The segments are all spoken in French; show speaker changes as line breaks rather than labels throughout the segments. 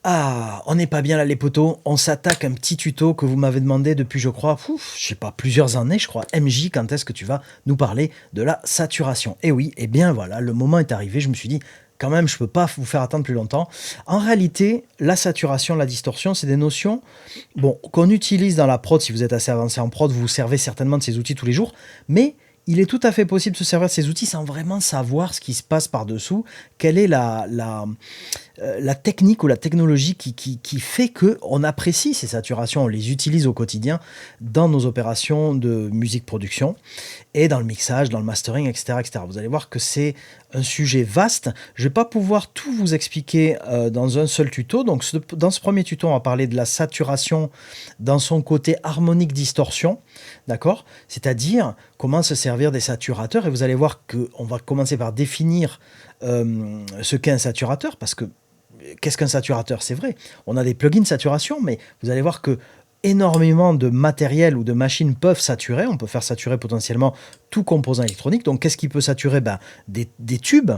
Ah, on n'est pas bien là les potos, on s'attaque à un petit tuto que vous m'avez demandé depuis je crois, je sais pas, plusieurs années je crois. MJ, quand est-ce que tu vas nous parler de la saturation? Et oui, et bien voilà, le moment est arrivé, je me suis dit, quand même je peux pas vous faire attendre plus longtemps. En réalité, la saturation, la distorsion, c'est des notions bon, qu'on utilise dans la prod. Si vous êtes assez avancé en prod, vous vous servez certainement de ces outils tous les jours, mais il est tout à fait possible de se servir de ces outils sans vraiment savoir ce qui se passe par-dessous, quelle est la technique ou la technologie qui fait qu'on apprécie ces saturations, on les utilise au quotidien dans nos opérations de musique production et dans le mixage, dans le mastering, etc. etc. Vous allez voir que c'est un sujet vaste. Je ne vais pas pouvoir tout vous expliquer dans un seul tuto. Donc, dans ce premier tuto, on va parler de la saturation dans son côté harmonique distorsion, d'accord? C'est-à-dire comment se servir des saturateurs. Et vous allez voir qu'on va commencer par définir ce qu'est un saturateur, parce que qu'est-ce qu'un saturateur? C'est vrai, on a des plugins de saturation, mais vous allez voir que énormément de matériel ou de machines peuvent saturer. On peut faire saturer potentiellement tout composant électronique. Donc, qu'est-ce qui peut saturer? Des tubes,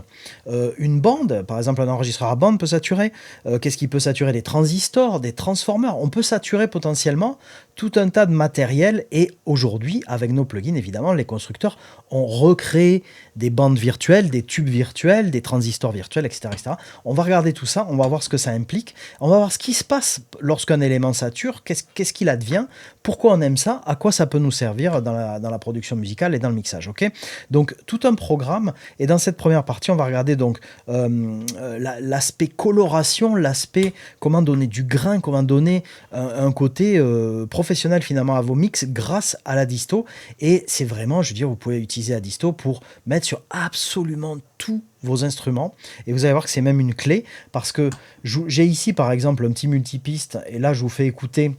une bande, par exemple, un enregistreur à bande peut saturer. Qu'est-ce qui peut saturer? Des transistors, des transformers. On peut saturer potentiellement tout un tas de matériel. Et aujourd'hui, avec nos plugins, évidemment, les constructeurs ont recréé des bandes virtuelles, des tubes virtuels, des transistors virtuels, etc., etc. On va regarder tout ça, on va voir ce que ça implique. On va voir ce qui se passe lorsqu'un élément sature, qu'est-ce qu'il advient, pourquoi on aime ça, à quoi ça peut nous servir dans la production musicale et dans le mixage. Ok, donc, tout un programme. Et dans cette première partie, on va regarder donc l'aspect coloration, l'aspect comment donner du grain, comment donner un côté professionnel finalement à vos mix grâce à la disto. Et c'est vraiment, je veux dire, vous pouvez utiliser la disto pour mettre sur absolument tous vos instruments, et vous allez voir que c'est même une clé, parce que j'ai ici par exemple un petit multipiste, et là je vous fais écouter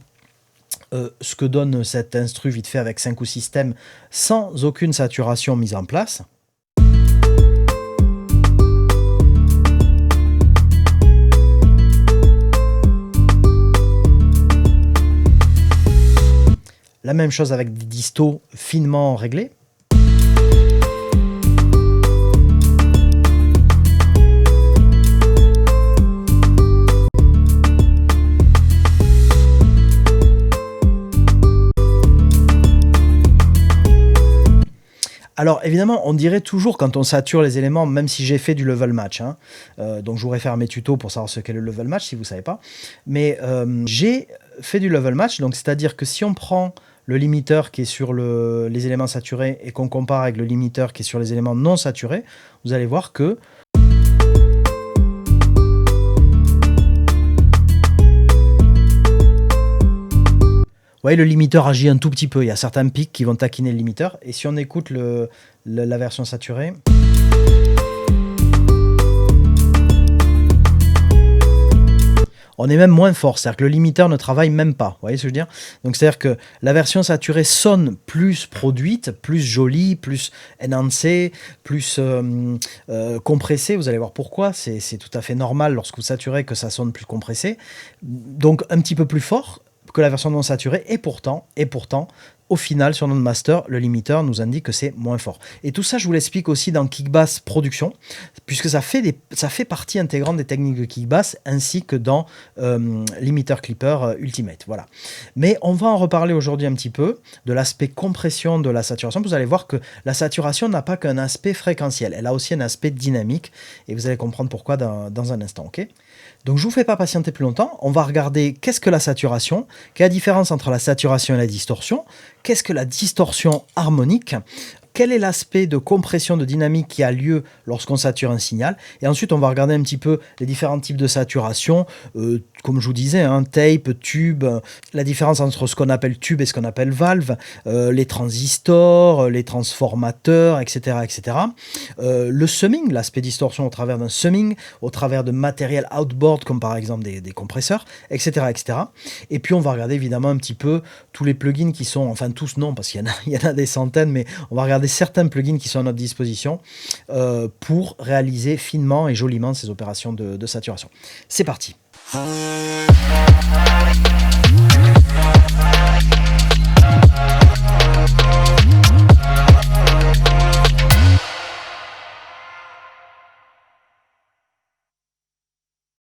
ce que donne cet instru vite fait avec 5 ou 6 thèmes sans aucune saturation mise en place. La même chose avec des distos finement réglés. Alors évidemment, on dirait toujours quand on sature les éléments, même si j'ai fait du level match, hein, donc je vous réfère à mes tutos pour savoir ce qu'est le level match si vous ne savez pas, mais j'ai fait du level match, donc c'est-à-dire que si on prend le limiteur qui est sur les éléments saturés et qu'on compare avec le limiteur qui est sur les éléments non saturés, vous allez voir que vous voyez, le limiteur agit un tout petit peu. Il y a certains pics qui vont taquiner le limiteur. Et si on écoute la version saturée, on est même moins fort. C'est-à-dire que le limiteur ne travaille même pas. Vous voyez ce que je veux dire? Donc, c'est-à-dire que la version saturée sonne plus produite, plus jolie, plus enhancée, plus compressée. Vous allez voir pourquoi. C'est tout à fait normal lorsque vous saturez que ça sonne plus compressé. Donc, un petit peu plus fort que la version non saturée, et pourtant, au final, sur notre master, le limiteur nous indique que c'est moins fort. Et tout ça, je vous l'explique aussi dans Kickbass Production, puisque ça fait partie intégrante des techniques de Kickbass, ainsi que dans Limiter Clipper Ultimate. Voilà. Mais on va en reparler aujourd'hui un petit peu, de l'aspect compression de la saturation. Vous allez voir que la saturation n'a pas qu'un aspect fréquentiel, elle a aussi un aspect dynamique, et vous allez comprendre pourquoi dans un instant, ok? Donc je ne vous fais pas patienter plus longtemps, on va regarder qu'est-ce que la saturation, quelle est la différence entre la saturation et la distorsion, qu'est-ce que la distorsion harmonique, quel est l'aspect de compression de dynamique qui a lieu lorsqu'on sature un signal, et ensuite on va regarder un petit peu les différents types de saturation, comme je vous disais, hein, tape, tube, la différence entre ce qu'on appelle tube et ce qu'on appelle valve, les transistors, les transformateurs, etc. etc. Le summing, l'aspect distorsion au travers d'un summing, au travers de matériel outboard comme par exemple des compresseurs, etc., etc. Et puis on va regarder évidemment un petit peu tous les plugins qui sont, enfin tous non, parce qu'il y en a des centaines, mais on va regarder certains plugins qui sont à notre disposition pour réaliser finement et joliment ces opérations de saturation. C'est parti.